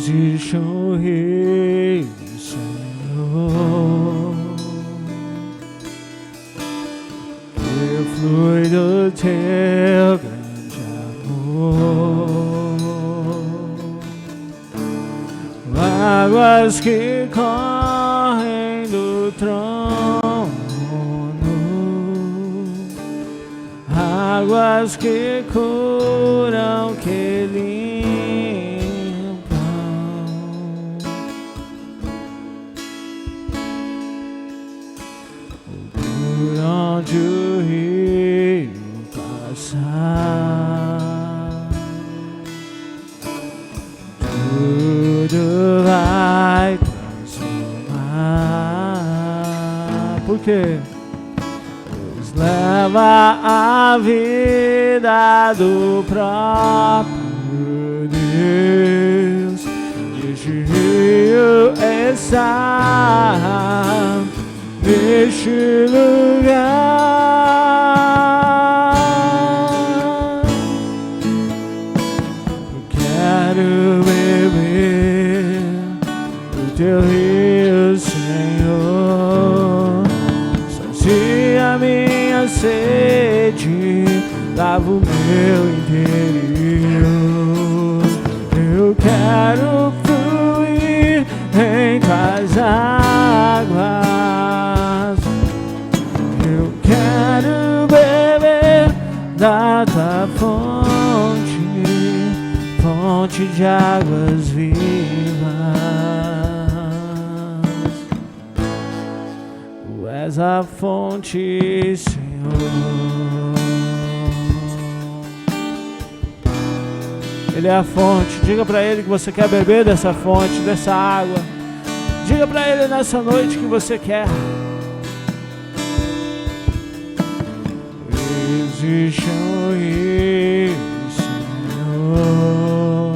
Existe um rio, Senhor, que flui do teu grande amor, águas que correm do trono, águas que curam, que limpam. Por onde o rio passar, tudo vai transformar. Por quê? Pois leva a vida do próprio Deus. Este rio está neste lugar. Eu quero beber do teu rio, Senhor. Sacia minha sede, lava o meu interior. Eu quero fluir em tuas águas. Eu quero beber da tua fonte, fonte de águas vivas. Tu és a fonte, Senhor. Ele é a fonte. Diga para Ele que você quer beber dessa fonte, dessa água. Diga para Ele nessa noite que você quer. Existe um rio, Senhor,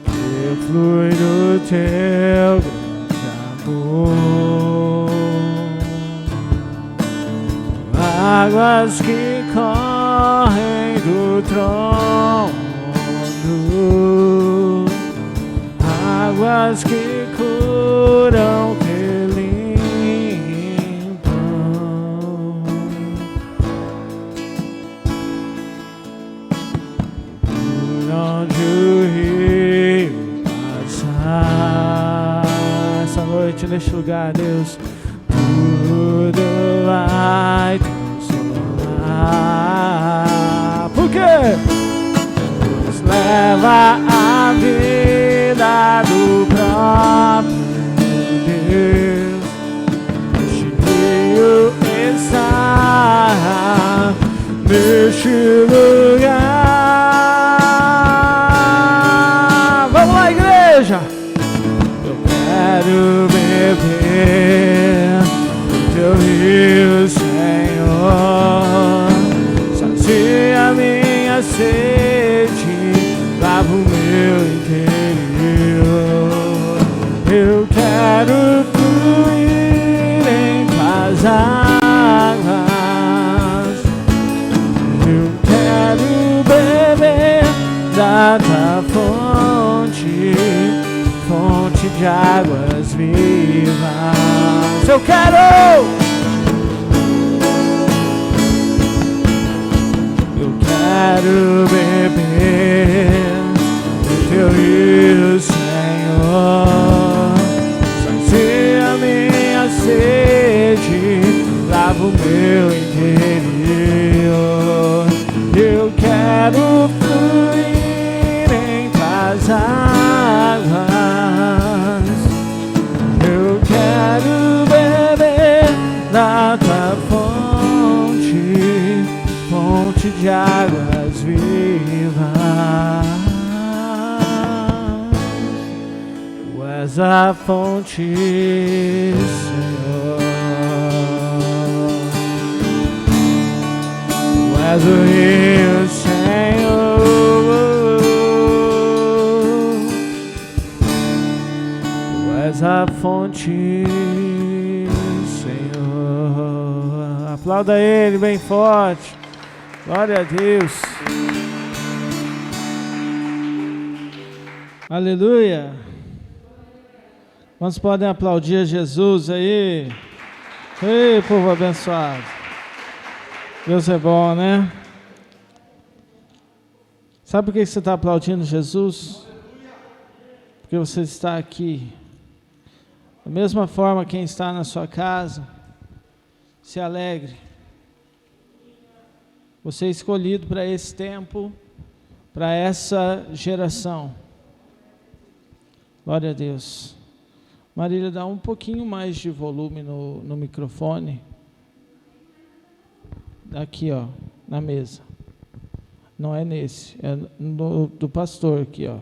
que flui do teu grande amor, águas que correm do trono, águas que curam, que limpam. Por onde o rio passar, essa noite neste lugar, Deus, tudo vai transformar. Por quê? Pois leva a vida do próprio Deus. Este rio está neste lugar. Vamos lá, igreja! Eu quero beber do teu rio, Senhor. Sacia minha sede, lava o meu interior. Eu quero fluir em tuas águas. Eu quero beber da tua fonte, fonte de águas vivas. Eu quero! Quero beber do teu rio, Senhor. Sacia minha sede, lava o meu interior. Eu quero fluir em tuas águas. Eu quero beber da tua fonte, fonte de águas vivas. Tu és a fonte, Senhor. Tu és o rio, Senhor. Tu és a fonte, Senhor. Aplauda Ele bem forte. Glória a Deus. Aleluia. Quantos podem aplaudir a Jesus aí? Ei, povo abençoado. Deus é bom, né? Sabe por que você está aplaudindo Jesus? Porque você está aqui. Da mesma forma, quem está na sua casa, se alegre. Você é escolhido para esse tempo, para essa geração. Glória a Deus. Marília, dá um pouquinho mais de volume no microfone. Aqui, ó, na mesa. Não é nesse, é do pastor aqui, ó.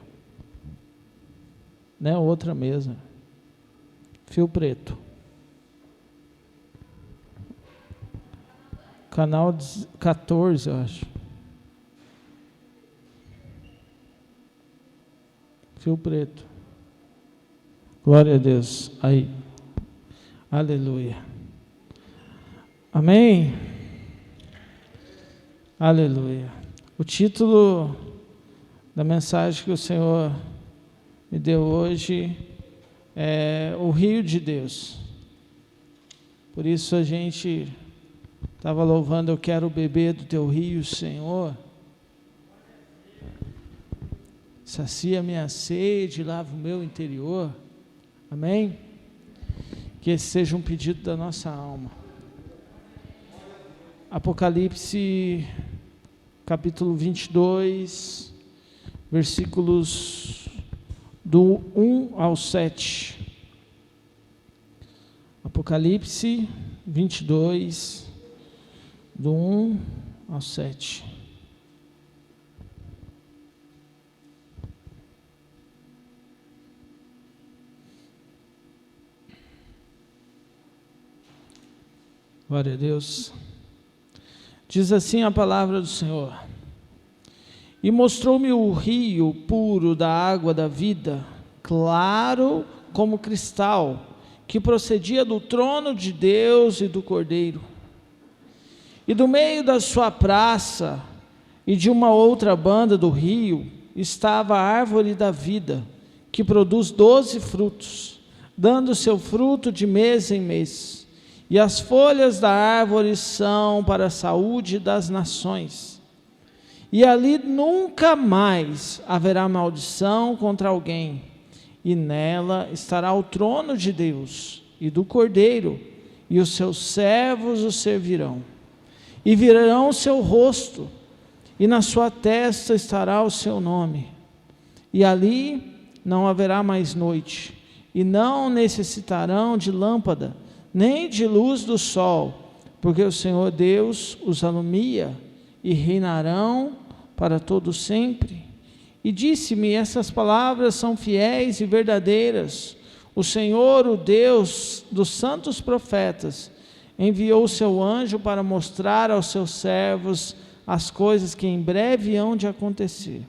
Né, outra mesa. Fio preto. Canal 14, eu acho. Fio preto. Glória a Deus. Aí. Aleluia. Amém? Aleluia. O título da mensagem que o Senhor me deu hoje é O Rio de Deus. Por isso a gente estava louvando, eu quero beber do teu rio, Senhor. Sacia minha sede, lava o meu interior. Amém? Que esse seja um pedido da nossa alma. Apocalipse, capítulo 22, versículos do 1 ao 7. Apocalipse 22, do 1 ao 7. Glória a Deus. Diz assim a palavra do Senhor: E mostrou-me o rio puro da água da vida, claro como cristal, que procedia do trono de Deus e do Cordeiro. E do meio da sua praça e de uma outra banda do rio estava a árvore da vida, que produz 12 frutos, dando seu fruto de mês em mês. E as folhas da árvore são para a saúde das nações. E ali nunca mais haverá maldição contra alguém, e nela estará o trono de Deus e do Cordeiro, e os seus servos o servirão. E virão o seu rosto, e na sua testa estará o seu nome. E ali não haverá mais noite, e não necessitarão de lâmpada, nem de luz do sol, porque o Senhor Deus os alumia, e reinarão para todo sempre. E disse-me: essas palavras são fiéis e verdadeiras. O Senhor, o Deus dos santos profetas, enviou o seu anjo para mostrar aos seus servos as coisas que em breve hão de acontecer.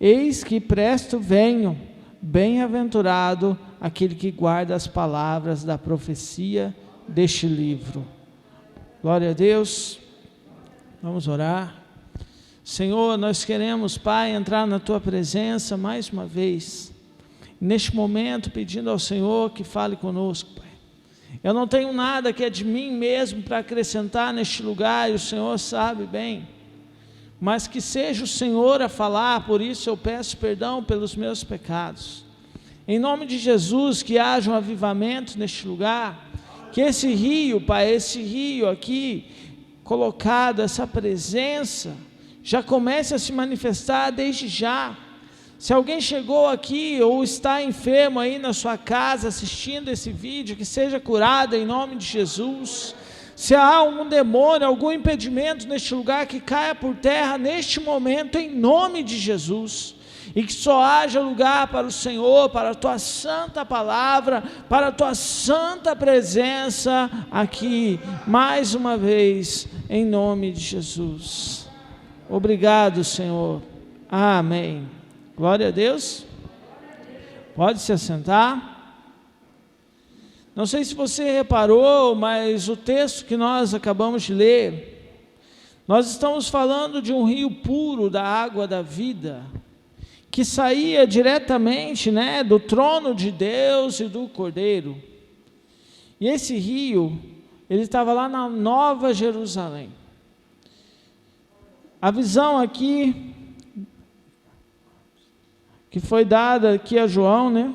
Eis que presto venho, bem-aventurado aquele que guarda as palavras da profecia deste livro. Glória a Deus. Vamos orar. Senhor, nós queremos, Pai, entrar na Tua presença mais uma vez, neste momento pedindo ao Senhor que fale conosco, Pai. Eu não tenho nada que é de mim mesmo para acrescentar neste lugar, e o Senhor sabe bem, mas que seja o Senhor a falar, por isso eu peço perdão pelos meus pecados. Em nome de Jesus, que haja um avivamento neste lugar, que esse rio, Pai, esse rio aqui colocado, essa presença, já comece a se manifestar desde já. Se alguém chegou aqui ou está enfermo aí na sua casa assistindo esse vídeo, que seja curado em nome de Jesus. Se há algum demônio, algum impedimento neste lugar, que caia por terra neste momento em nome de Jesus. E que só haja lugar para o Senhor, para a Tua santa palavra, para a Tua santa presença aqui, mais uma vez, em nome de Jesus. Obrigado, Senhor. Amém. Glória a Deus. Pode se assentar. Não sei se você reparou, mas o texto que nós acabamos de ler, nós estamos falando de um rio puro da água da vida, que saía diretamente, né, do trono de Deus e do Cordeiro. E esse rio, ele estava lá na Nova Jerusalém. A visão aqui, que foi dada aqui a João, né?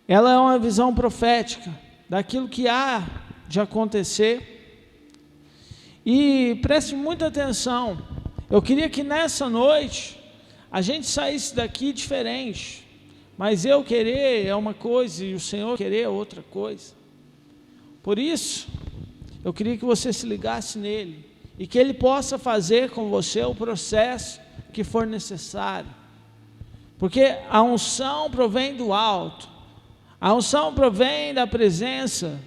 Ela é uma visão profética daquilo que há de acontecer. E preste muita atenção. Eu queria que nessa noite a gente saísse daqui diferente. Mas eu querer é uma coisa e o Senhor querer é outra coisa. Por isso, eu queria que você se ligasse nele e que ele possa fazer com você o processo que for necessário. Porque a unção provém do alto. A unção provém da presença.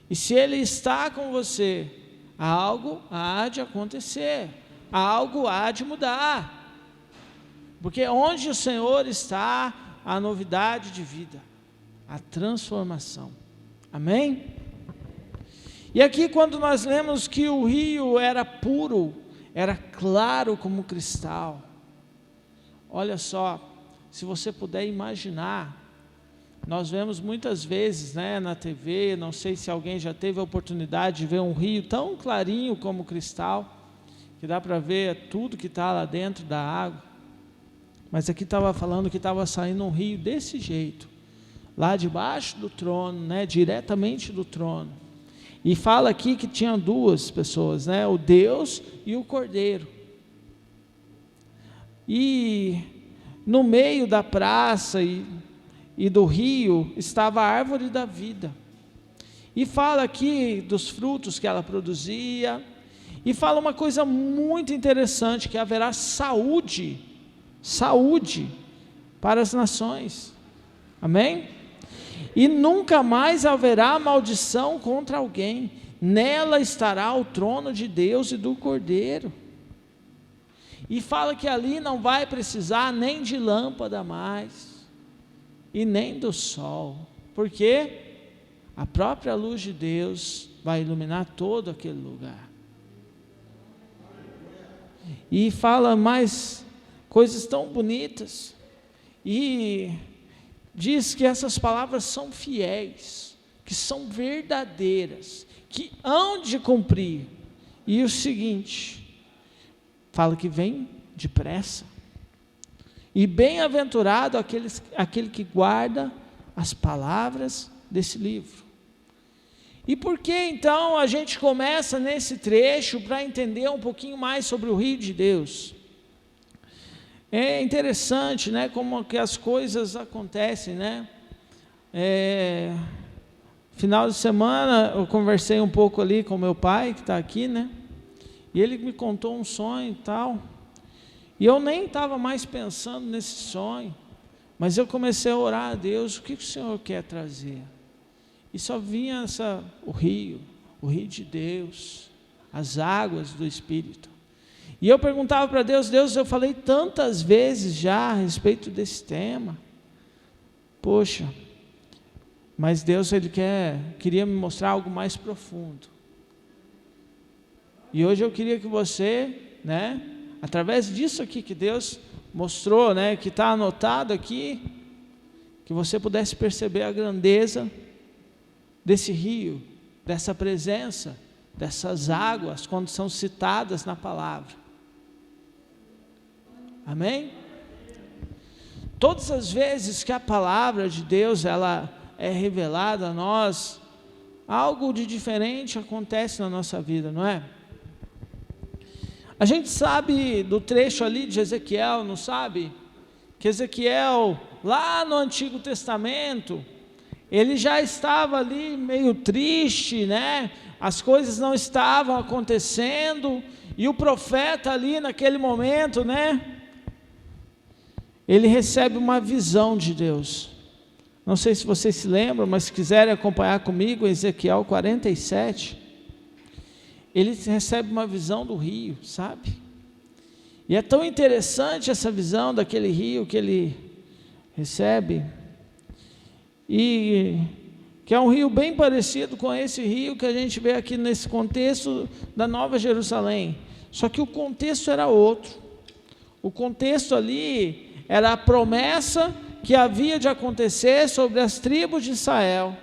E se ele está com você, algo há de acontecer. Algo há de mudar. Porque onde o Senhor está, a novidade de vida, a transformação. Amém? E aqui quando nós lemos que o rio era puro, era claro como cristal. Olha só, se você puder imaginar, nós vemos muitas vezes, né, na TV, não sei se alguém já teve a oportunidade de ver um rio tão clarinho como cristal, que dá para ver tudo que está lá dentro da água. Mas aqui estava falando que estava saindo um rio desse jeito, lá debaixo do trono, né, diretamente do trono. E fala aqui que tinha duas pessoas, né, o Deus e o Cordeiro. E no meio da praça e do rio estava a árvore da vida. E fala aqui dos frutos que ela produzia. E fala uma coisa muito interessante, que haverá saúde para as nações. Amém? E nunca mais haverá maldição contra alguém. Nela estará o trono de Deus e do Cordeiro. E fala que ali não vai precisar nem de lâmpada mais, e nem do sol, porque a própria luz de Deus vai iluminar todo aquele lugar. E fala mais coisas tão bonitas, e diz que essas palavras são fiéis, que são verdadeiras, que hão de cumprir. E o seguinte, fala que vem depressa. E bem-aventurado aquele que guarda as palavras desse livro. E por que então a gente começa nesse trecho para entender um pouquinho mais sobre o rio de Deus? É interessante, né, como que as coisas acontecem, né? Final de semana eu conversei um pouco ali com meu pai, que está aqui, né? E ele me contou um sonho e tal. E eu nem estava mais pensando nesse sonho, mas eu comecei a orar a Deus, o que o Senhor quer trazer? E só vinha o rio de Deus, as águas do Espírito. E eu perguntava para Deus, eu falei tantas vezes já a respeito desse tema. Poxa, mas Deus, Ele queria me mostrar algo mais profundo. E hoje eu queria que você, né, através disso aqui que Deus mostrou, né, que está anotado aqui, que você pudesse perceber a grandeza desse rio, dessa presença, dessas águas, quando são citadas na palavra. Amém? Todas as vezes que a palavra de Deus ela é revelada a nós, algo de diferente acontece na nossa vida, não é? A gente sabe do trecho ali de Ezequiel, não sabe? Que Ezequiel, lá no Antigo Testamento, ele já estava ali meio triste, né? As coisas não estavam acontecendo, e o profeta ali naquele momento, né? Ele recebe uma visão de Deus. Não sei se vocês se lembram, mas se quiserem acompanhar comigo, Ezequiel 47, ele recebe uma visão do rio, sabe? E é tão interessante essa visão daquele rio que ele recebe, e que é um rio bem parecido com esse rio que a gente vê aqui nesse contexto da Nova Jerusalém, só que o contexto era outro. O contexto ali era a promessa que havia de acontecer sobre as tribos de Israel.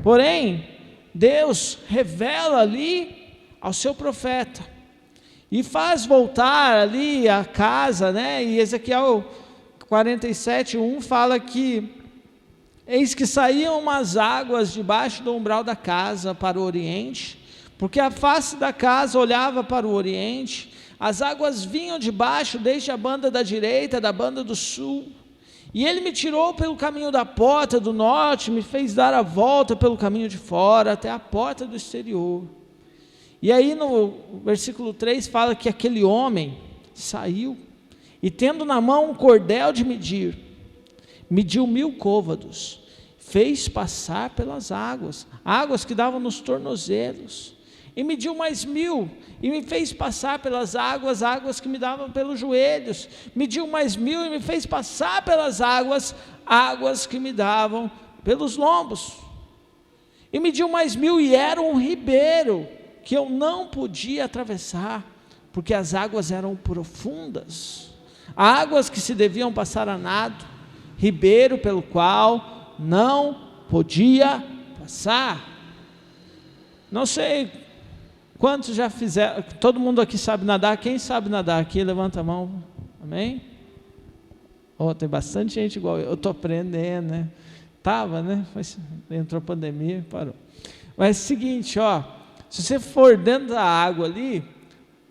Porém, Deus revela ali ao seu profeta e faz voltar ali a casa, né? E Ezequiel 47:1 fala que eis que saíam umas águas debaixo do umbral da casa para o oriente, porque a face da casa olhava para o oriente. As águas vinham de baixo, desde a banda da direita, da banda do sul. E ele me tirou pelo caminho da porta do norte, me fez dar a volta pelo caminho de fora, até a porta do exterior. E aí no versículo 3 fala que aquele homem saiu, e tendo na mão um cordel de medir, mediu 1000 côvados, fez passar pelas águas, águas que davam nos tornozelos, e mediu mais 1000, e me fez passar pelas águas, águas que me davam pelos joelhos, mediu mais 1000 e me fez passar pelas águas, águas que me davam pelos lombos, e mediu mais 1000 e era um ribeiro, que eu não podia atravessar, porque as águas eram profundas, águas que se deviam passar a nado, ribeiro pelo qual não podia passar. Não sei quantos já fizeram, todo mundo aqui sabe nadar, quem sabe nadar aqui, levanta a mão, amém? Oh, tem bastante gente igual eu estou aprendendo, né? Né? Entrou a pandemia, parou. Mas é o seguinte, ó, se você for dentro da água ali,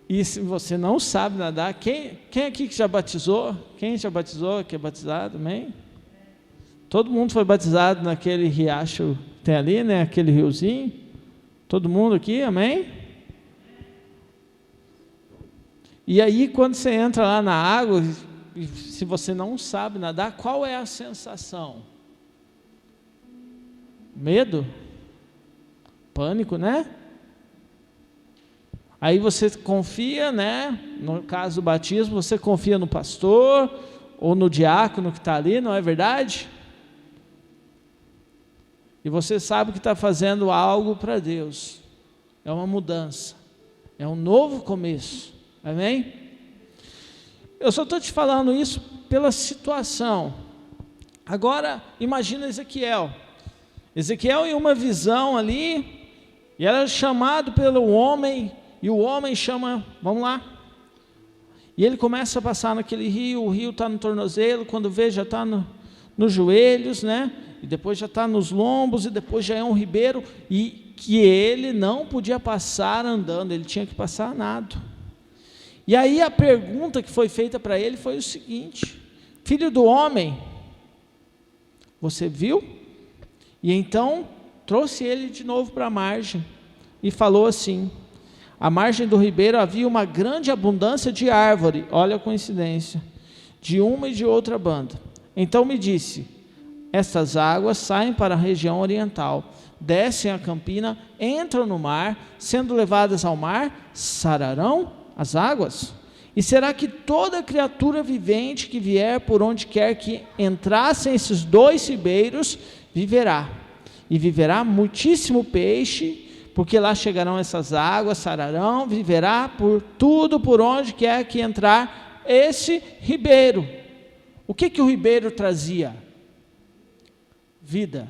e se você não sabe nadar, quem aqui que já batizou? Quem já batizou, que é batizado, amém? Todo mundo foi batizado naquele riacho que tem ali, né? Aquele riozinho, todo mundo aqui, amém? E aí quando você entra lá na água, se você não sabe nadar, qual é a sensação? Medo? Pânico, né? Aí você confia, né? No caso do batismo, você confia no pastor ou no diácono que está ali, não é verdade? E você sabe que está fazendo algo para Deus. É uma mudança, é um novo começo, amém? Eu só estou te falando isso pela situação. Agora, imagina Ezequiel em uma visão ali, e era chamado pelo homem, e o homem chama, vamos lá, e ele começa a passar naquele rio, o rio está no tornozelo, quando vê já está nos joelhos, né? E depois já está nos lombos, e depois já é um ribeiro, e que ele não podia passar andando, ele tinha que passar nado. E aí a pergunta que foi feita para ele foi o seguinte: filho do homem, você viu? E então trouxe ele de novo para a margem, e falou assim: à margem do ribeiro havia uma grande abundância de árvore, olha a coincidência, de uma e de outra banda. Então me disse: estas águas saem para a região oriental, descem a campina, entram no mar, sendo levadas ao mar, sararão as águas? E será que toda criatura vivente que vier por onde quer que entrassem esses dois ribeiros, viverá? E viverá muitíssimo peixe, porque lá chegarão essas águas, sararão, viverá por tudo por onde quer que entrar esse ribeiro. O que o ribeiro trazia? Vida.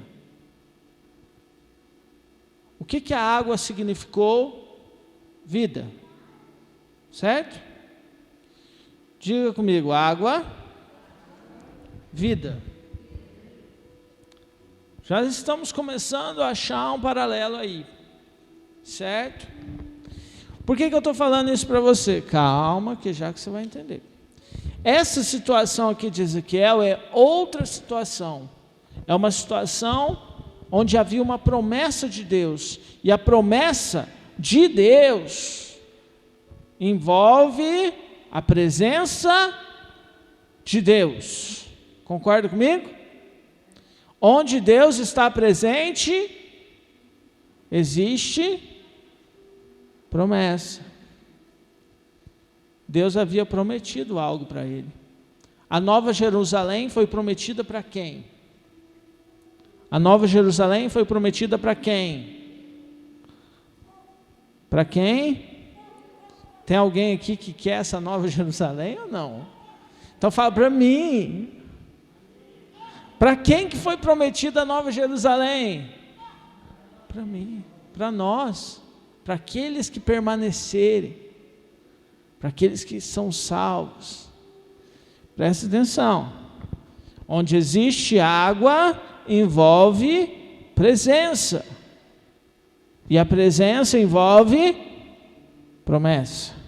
O que a água significou? Vida. Certo? Diga comigo: água, vida. Já estamos começando a achar um paralelo aí. Certo? Por que eu estou falando isso para você? Calma, que já que você vai entender. Essa situação aqui de Ezequiel é outra situação. É uma situação onde havia uma promessa de Deus. E a promessa de Deus envolve a presença de Deus. Concorda comigo? Onde Deus está presente, existe promessa. Deus havia prometido algo para ele. A Nova Jerusalém foi prometida para quem? A Nova Jerusalém foi prometida para quem? Para quem? Tem alguém aqui que quer essa nova Jerusalém ou não? Então fala para mim. Para quem que foi prometida a nova Jerusalém? Para mim, para nós, para aqueles que permanecerem, para aqueles que são salvos. Preste atenção. Onde existe água, envolve presença. E a presença envolve promessa.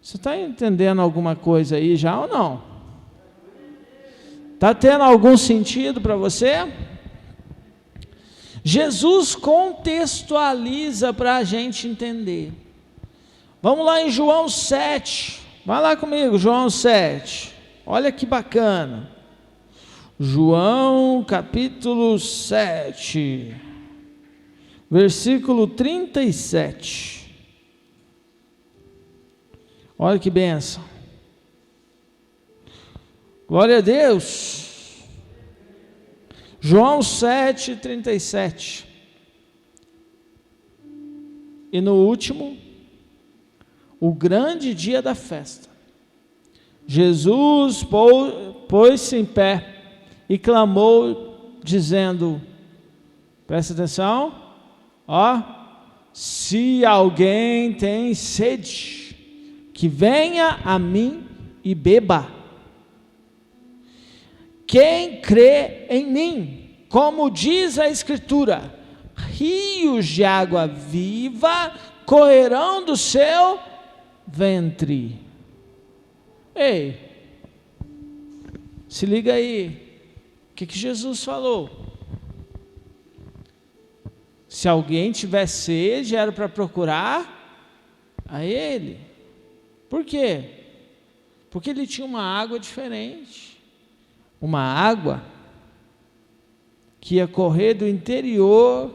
Você está entendendo alguma coisa aí já ou não? Está tendo algum sentido para você? Jesus contextualiza para a gente entender. Vamos lá em João 7. Vai lá comigo, João 7. Olha que bacana. João capítulo 7, versículo 37. Olha que bênção. Glória a Deus. João 7, 37. E no último, o grande dia da festa, Jesus pôs-se em pé e clamou, dizendo, presta atenção, se alguém tem sede, que venha a mim e beba. Quem crê em mim, como diz a Escritura, rios de água viva correrão do seu ventre. Ei, se liga aí. O que Jesus falou? Se alguém tiver sede, era para procurar a Ele. Por quê? Porque Ele tinha uma água diferente. Uma água que ia correr do interior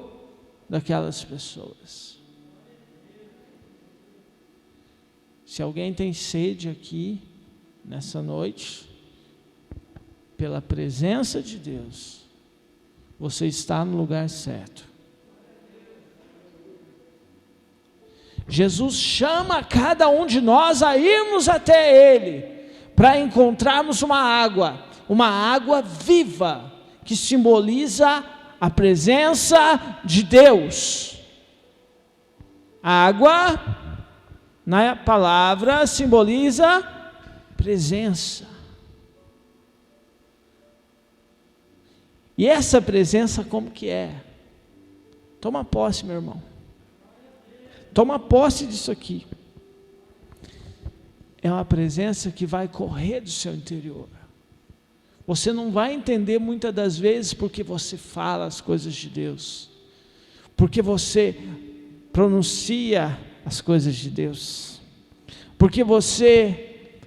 daquelas pessoas. Se alguém tem sede aqui, nessa noite, pela presença de Deus, você está no lugar certo. Jesus chama cada um de nós a irmos até Ele, para encontrarmos uma água viva, que simboliza a presença de Deus. A água, na palavra, simboliza presença. E essa presença como que é? Toma posse, meu irmão. Toma posse disso aqui. É uma presença que vai correr do seu interior. Você não vai entender muitas das vezes porque você fala as coisas de Deus, porque você pronuncia as coisas de Deus, porque você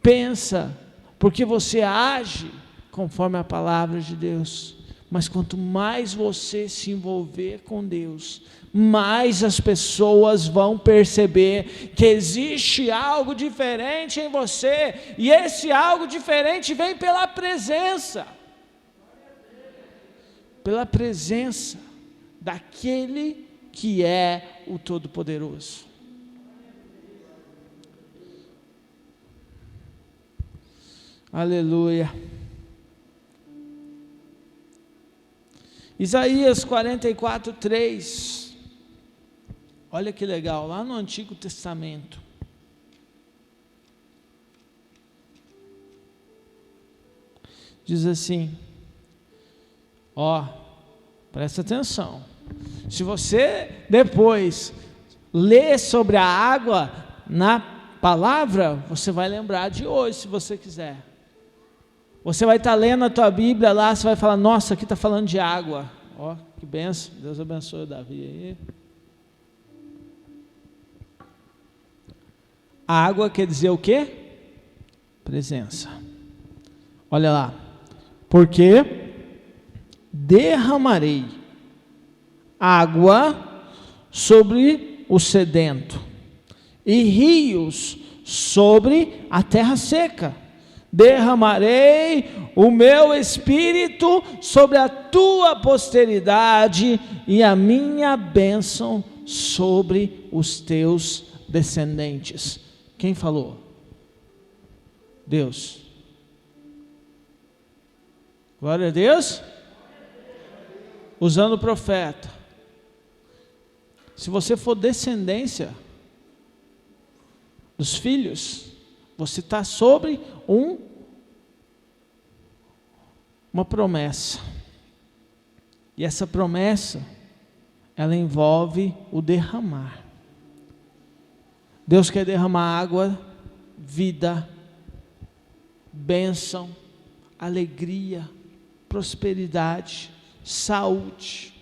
pensa, porque você age conforme a palavra de Deus. Mas quanto mais você se envolver com Deus, mais as pessoas vão perceber que existe algo diferente em você, e esse algo diferente vem pela presença daquele que é o Todo-Poderoso. Aleluia. Isaías 44, 3. Olha que legal, lá no Antigo Testamento. Diz assim, presta atenção. Se você depois ler sobre a água na palavra, você vai lembrar de hoje, se você quiser. Você vai estar lendo a tua Bíblia lá, você vai falar, nossa, aqui está falando de água. Que benção, Deus abençoe o Davi aí. A água quer dizer o quê? Presença. Olha lá. Porque derramarei água sobre o sedento e rios sobre a terra seca. Derramarei o meu espírito sobre a tua posteridade e a minha bênção sobre os teus descendentes. Quem falou? Deus. Glória a Deus. Usando o profeta. Se você for descendência dos filhos, você está sobre uma promessa. E essa promessa, ela envolve o derramar. Deus quer derramar água, vida, bênção, alegria, prosperidade, saúde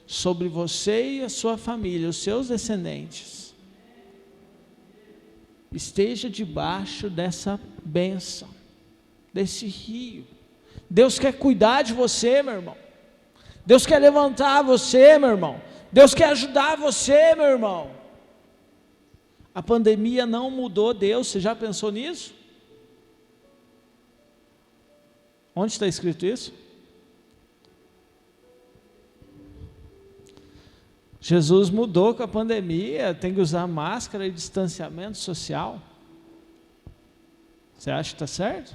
sobre você e a sua família, os seus descendentes. Esteja debaixo dessa bênção, desse rio. Deus quer cuidar de você, meu irmão. Deus quer levantar você, meu irmão. Deus quer ajudar você, meu irmão. A pandemia não mudou Deus, você já pensou nisso? Onde está escrito isso? Jesus mudou com a pandemia, tem que usar máscara e distanciamento social. Você acha que está certo?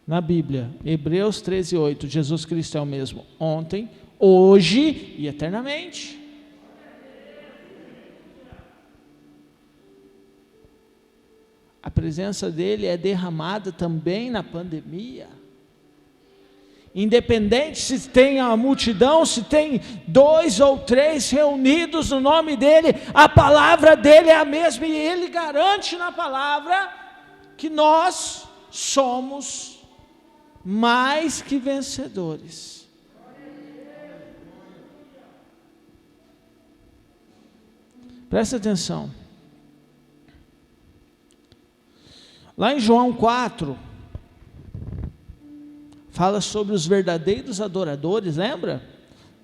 Na Bíblia, Hebreus 13:8, Jesus Cristo é o mesmo ontem, hoje e eternamente. A presença dele é derramada também na pandemia. Independente se tem a multidão, se tem 2 ou 3 reunidos no nome dele, a palavra dele é a mesma, e ele garante na palavra que nós somos mais que vencedores. Presta atenção. Lá em João 4, fala sobre os verdadeiros adoradores, lembra?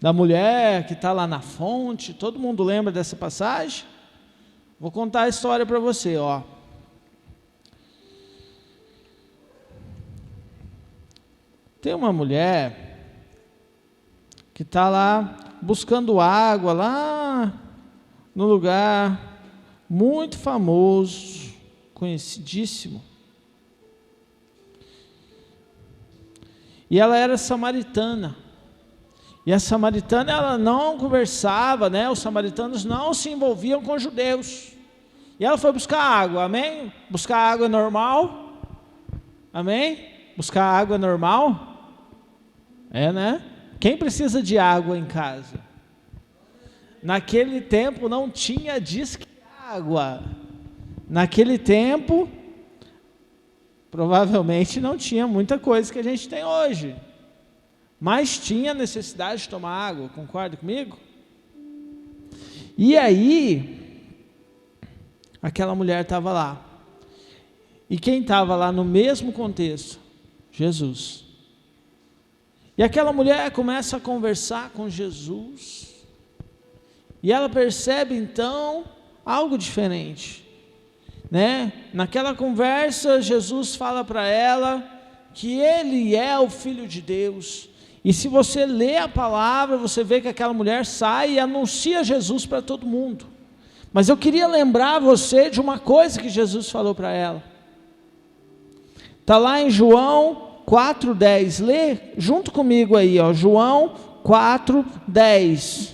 Da mulher que está lá na fonte, todo mundo lembra dessa passagem? Vou contar a história para você, ó. Tem uma mulher que está lá buscando água, lá no lugar muito famoso, conhecidíssimo. E ela era samaritana. E a samaritana, ela não conversava, né? Os samaritanos não se envolviam com os judeus. E ela foi buscar água, amém? Buscar água é normal? Amém? Buscar água é normal? É, né? Quem precisa de água em casa? Naquele tempo não tinha disque água. Naquele tempo, provavelmente não tinha muita coisa que a gente tem hoje. Mas tinha necessidade de tomar água, concorda comigo? E aí, aquela mulher estava lá. E quem estava lá no mesmo contexto? Jesus. E aquela mulher começa a conversar com Jesus. E ela percebe então algo diferente, né? Naquela conversa, Jesus fala para ela que ele é o Filho de Deus. E se você lê a palavra, você vê que aquela mulher sai e anuncia Jesus para todo mundo. Mas eu queria lembrar você de uma coisa que Jesus falou para ela. Está lá em João 4:10, lê junto comigo aí, ó, João 4:10.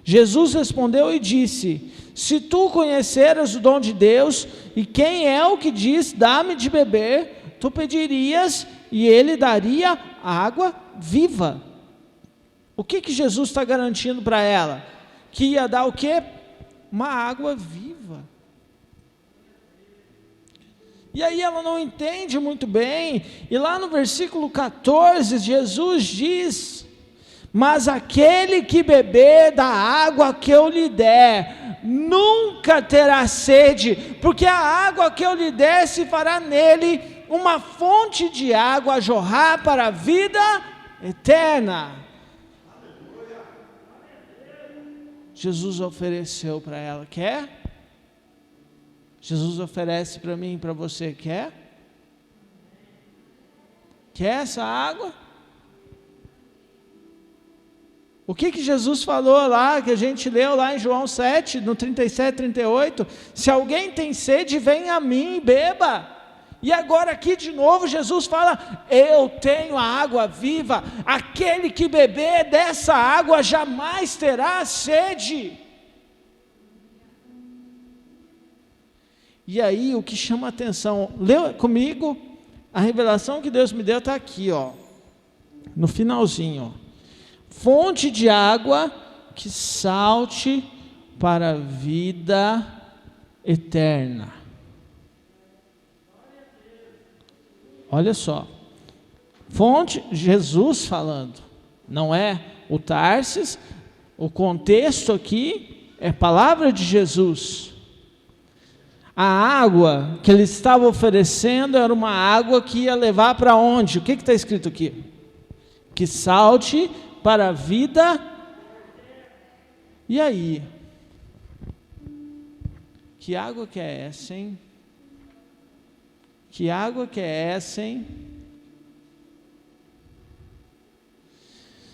Jesus respondeu e disse: se tu conheceras o dom de Deus, e quem é o que diz, dá-me de beber, tu pedirias, e ele daria água viva. O que Jesus está garantindo para ela? Que ia dar o quê? Uma água viva. E aí ela não entende muito bem, e lá no versículo 14, Jesus diz: mas aquele que beber da água que eu lhe der, nunca terá sede, porque a água que eu lhe der se fará nele uma fonte de água a jorrar para a vida eterna. Jesus ofereceu para ela, quer? Jesus oferece para mim e para você, quer? Quer essa água? O que Jesus falou lá, que a gente leu lá em João 7, no 37, 38? Se alguém tem sede, venha a mim e beba. E agora aqui de novo Jesus fala, eu tenho a água viva, aquele que beber dessa água jamais terá sede. E aí o que chama a atenção, lê comigo, a revelação que Deus me deu está aqui, ó, no finalzinho, ó. Fonte de água que salte para a vida eterna. Olha só, fonte, Jesus falando, não é o Tarsis, o contexto aqui é palavra de Jesus. A água que ele estava oferecendo era uma água que ia levar para onde? O que está escrito aqui? Que salte para a vida. E aí? Que água que é essa, hein? Que água que é essa, hein?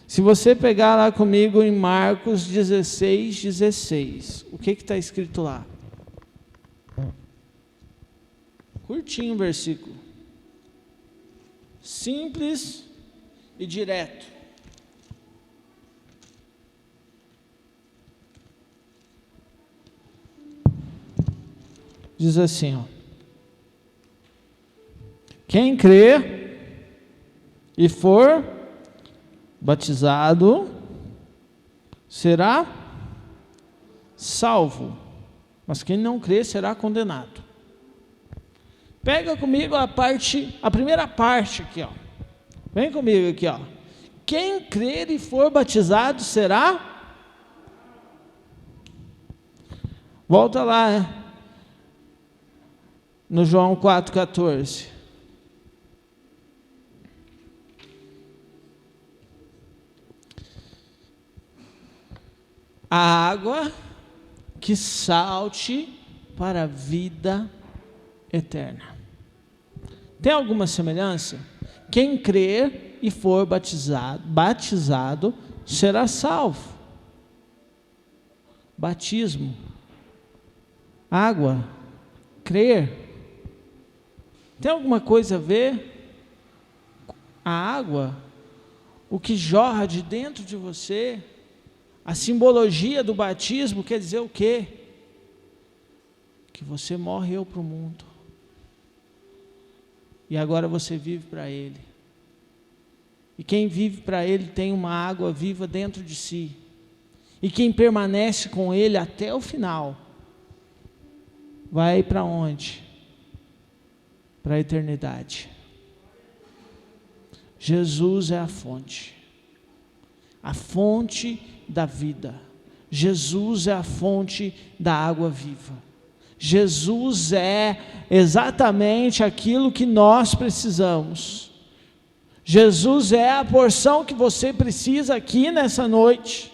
Se você pegar lá comigo em Marcos 16, 16, o que está escrito lá? Curtinho o versículo. Simples e direto. Diz assim, ó. Quem crer e for batizado será salvo, mas quem não crer será condenado. Pega comigo a primeira parte aqui, ó. Vem comigo aqui, ó. Quem crer e for batizado será. Volta lá, no João 4,14. A água que salte para a vida eterna. Tem alguma semelhança? Quem crer e for batizado será salvo. Batismo, água, crer. Tem alguma coisa a ver? A água, o que jorra de dentro de você, a simbologia do batismo quer dizer o quê? Que você morreu para o mundo. E agora você vive para Ele. E quem vive para Ele tem uma água viva dentro de si. E quem permanece com Ele até o final, vai para onde? Para a eternidade. Jesus é a fonte da vida. Jesus é a fonte da água viva. Jesus é exatamente aquilo que nós precisamos. Jesus é a porção que você precisa aqui nessa noite.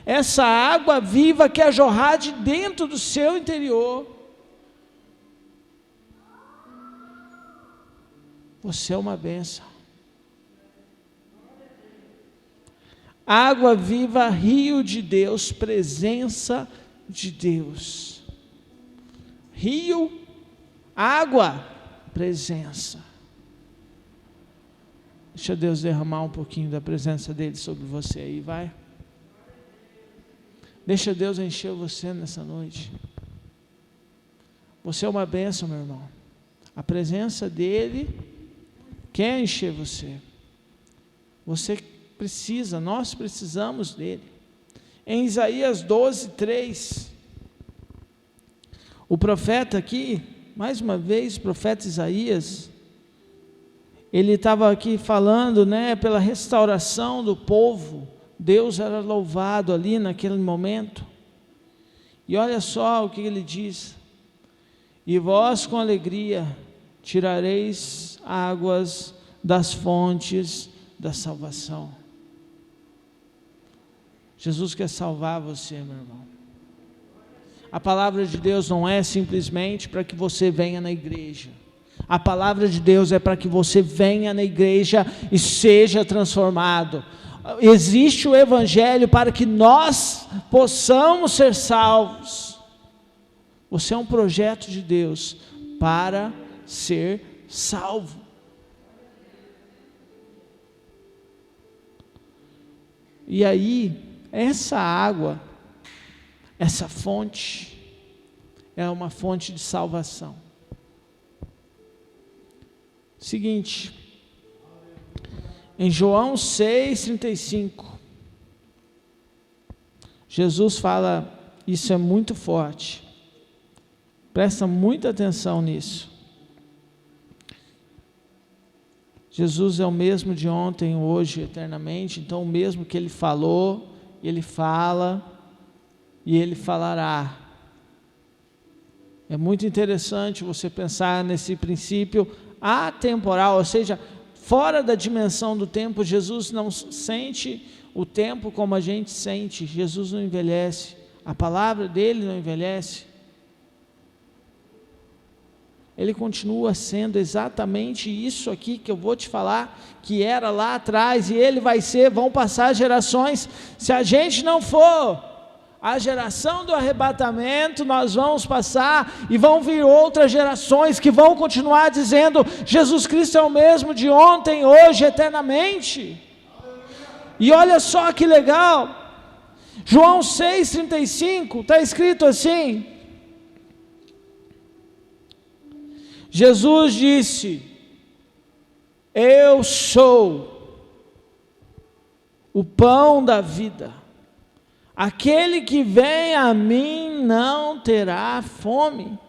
Essa água viva que é jorrar de dentro do seu interior. Você é uma bênção. Água viva, rio de Deus, presença de Deus. Rio, água, presença. Deixa Deus derramar um pouquinho da presença dele sobre você aí, vai. Deixa Deus encher você nessa noite. Você é uma bênção, meu irmão. A presença dele quer encher você. Você precisa, nós precisamos dele. Em Isaías 12:3, o profeta aqui, mais uma vez, o profeta Isaías, ele estava aqui falando, né, pela restauração do povo. Deus era louvado ali naquele momento. E olha só o que ele diz: e vós com alegria tirareis águas das fontes da salvação. Jesus quer salvar você, meu irmão. A palavra de Deus não é simplesmente para que você venha na igreja. A palavra de Deus é para que você venha na igreja e seja transformado. existe o Evangelho para que nós possamos ser salvos. Você é um projeto de Deus para ser salvo. E aí, essa água, essa fonte, é uma fonte de salvação. Seguinte, em João 6,35, Jesus fala, isso é muito forte, presta muita atenção nisso. Jesus é o mesmo de ontem, hoje, eternamente, então o mesmo que Ele falou, Ele fala e Ele falará. É muito interessante você pensar nesse princípio atemporal, ou seja, fora da dimensão do tempo. Jesus não sente o tempo como a gente sente, Jesus não envelhece, a palavra dele não envelhece. Ele continua sendo exatamente isso aqui que eu vou te falar, que era lá atrás, e ele vai ser, vão passar gerações, se a gente não for a geração do arrebatamento, nós vamos passar, e vão vir outras gerações, que vão continuar dizendo, Jesus Cristo é o mesmo de ontem, hoje, eternamente. E olha só que legal, João 6,35, está escrito assim, Jesus disse, eu sou o pão da vida, aquele que vem a mim não terá fome,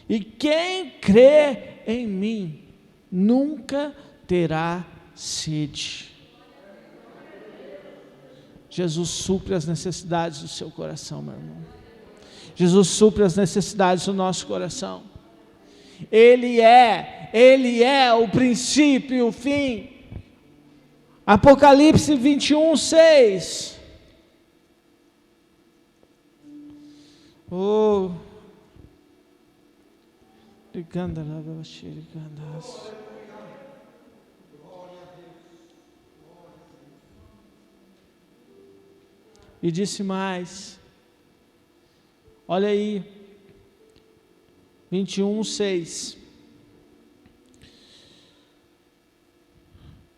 e quem crê em mim nunca terá sede. Jesus supre as necessidades do seu coração, meu irmão. Jesus supre as necessidades do nosso coração. Ele é o princípio e o fim. Apocalipse 21:6. Oh, e disse mais, olha aí, 21:6,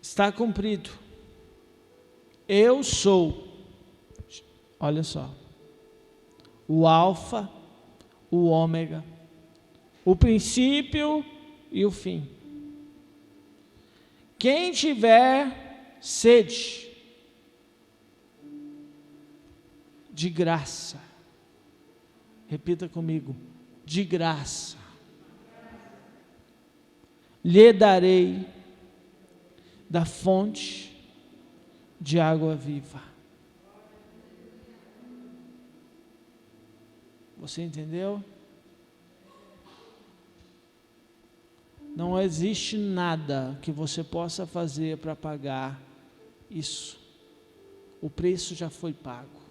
está cumprido, eu sou, olha só, o alfa, o ômega, o princípio e o fim. Quem tiver sede, de graça, repita comigo, de graça, lhe darei da fonte de água viva. Você entendeu? Não existe nada que você possa fazer para pagar isso. O preço já foi pago.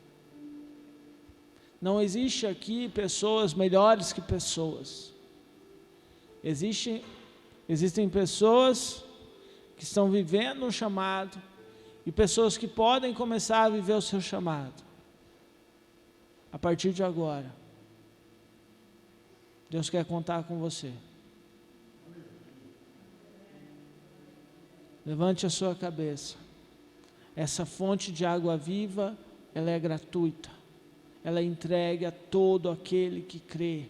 Não existe aqui pessoas melhores que pessoas. Existem pessoas que estão vivendo um chamado e pessoas que podem começar a viver o seu chamado. A partir de agora, Deus quer contar com você. Levante a sua cabeça. Essa fonte de água viva, ela é gratuita. Ela é entregue a todo aquele que crê,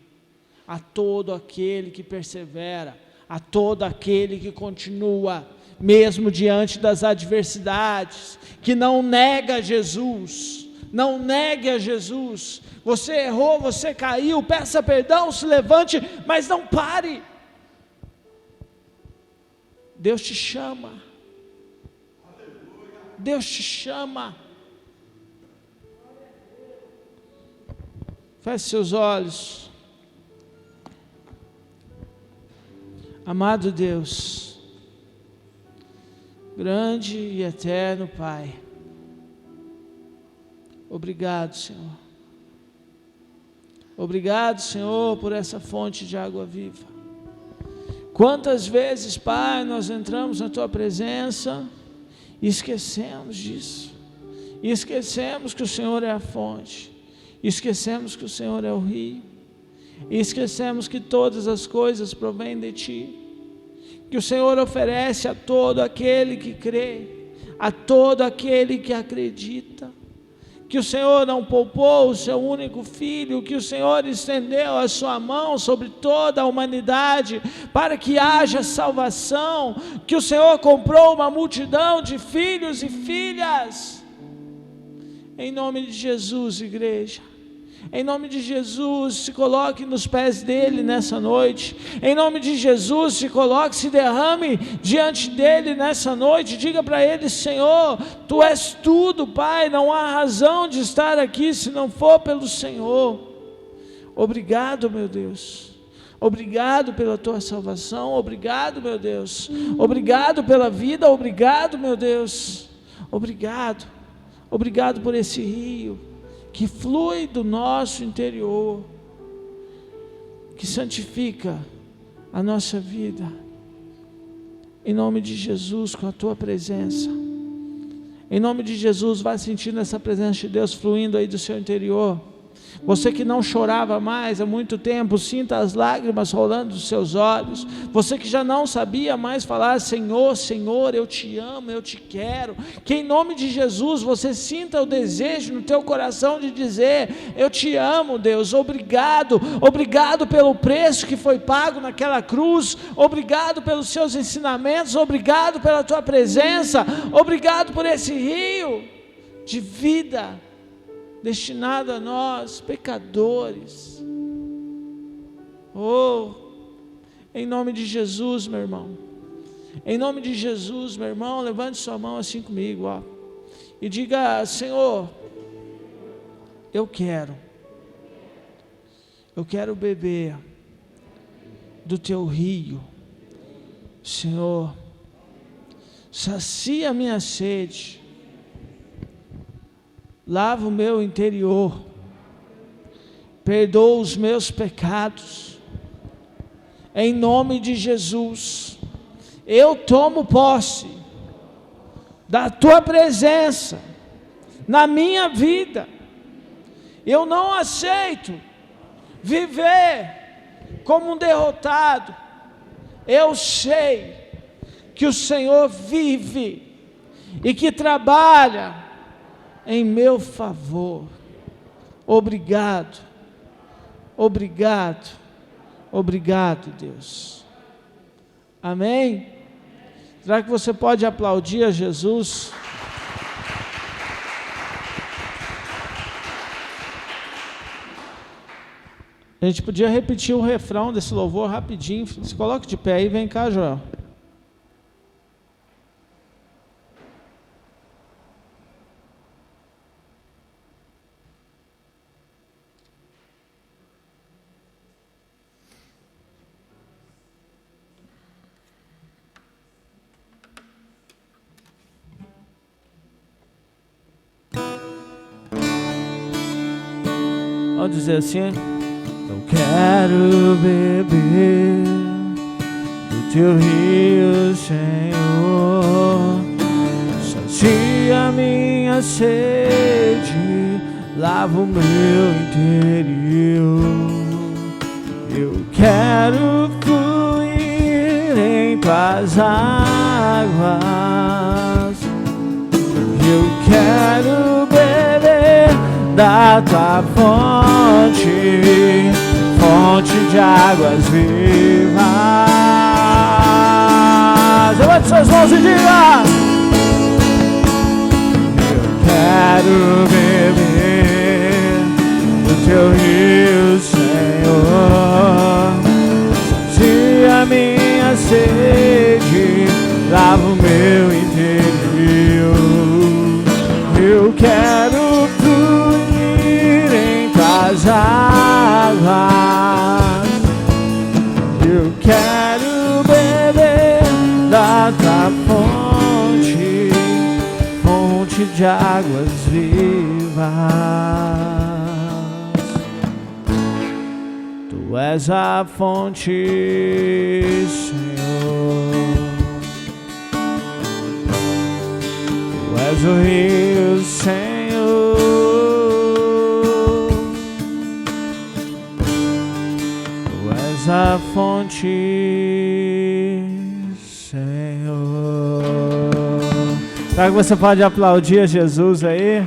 a todo aquele que persevera, a todo aquele que continua, mesmo diante das adversidades, que não nega Jesus. Não negue a Jesus. Você errou, você caiu, peça perdão, se levante, mas não pare. Deus te chama. Deus te chama. Feche seus olhos. Amado Deus, grande e eterno Pai, obrigado, Senhor. Obrigado, Senhor, por essa fonte de água viva. Quantas vezes, Pai, nós entramos na Tua presença e esquecemos disso. E esquecemos que o Senhor é a fonte. E esquecemos que o Senhor é o rio. E esquecemos que todas as coisas provêm de Ti. Que o Senhor oferece a todo aquele que crê, a todo aquele que acredita. Que o Senhor não poupou o seu único filho, que o Senhor estendeu a sua mão sobre toda a humanidade, para que haja salvação, que o Senhor comprou uma multidão de filhos e filhas. Em nome de Jesus, igreja. Em nome de Jesus, se coloque nos pés dele nessa noite. Em nome de Jesus, se coloque, se derrame diante dele nessa noite. Diga para ele: Senhor, Tu és tudo, Pai. Não há razão de estar aqui se não for pelo Senhor. Obrigado, meu Deus. Obrigado pela Tua salvação. Obrigado, meu Deus. Obrigado pela vida. Obrigado, meu Deus. Obrigado. Obrigado por esse rio que flui do nosso interior, que santifica a nossa vida. Em nome de Jesus, com a Tua presença. Em nome de Jesus, vai sentindo essa presença de Deus fluindo aí do seu interior. Você que não chorava mais há muito tempo, sinta as lágrimas rolando dos seus olhos. Você que já não sabia mais falar: Senhor, Senhor, eu te amo, eu te quero. Que em nome de Jesus você sinta o desejo no teu coração de dizer: eu te amo, Deus, obrigado. Obrigado pelo preço que foi pago naquela cruz. Obrigado pelos seus ensinamentos. Obrigado pela Tua presença. Obrigado por esse rio de vida destinado a nós, pecadores. Oh, em nome de Jesus, meu irmão. Em nome de Jesus, meu irmão, levante sua mão assim comigo, ó, e diga: Senhor, eu quero beber do Teu rio. Senhor, sacia a minha sede. Lava o meu interior, perdoa os meus pecados, em nome de Jesus. Eu tomo posse da Tua presença na minha vida. Eu não aceito viver como um derrotado. Eu sei que o Senhor vive e que trabalha em meu favor. Obrigado, obrigado, obrigado, Deus. Amém? Será que você pode aplaudir a Jesus? A gente podia repetir o refrão desse louvor rapidinho. Se coloque de pé aí, vem cá, Joel. Vamos dizer assim: eu quero beber do Teu rio, Senhor. Sacia minha sede, lava o meu interior. Eu quero fluir em Tuas águas. Eu quero beber da Tua fonte, fonte de águas vivas. Levante suas mãos e diga: eu quero beber do Teu rio, Senhor. Sacia minha sede, lava o meu interior. Eu quero fluir em Tuas águas. Eu quero beber da Tua fonte, fonte de águas vivas. Tu és a fonte, Senhor. Tu és o rio, Senhor. Tu és a fonte, Senhor. Será que você pode aplaudir a Jesus aí?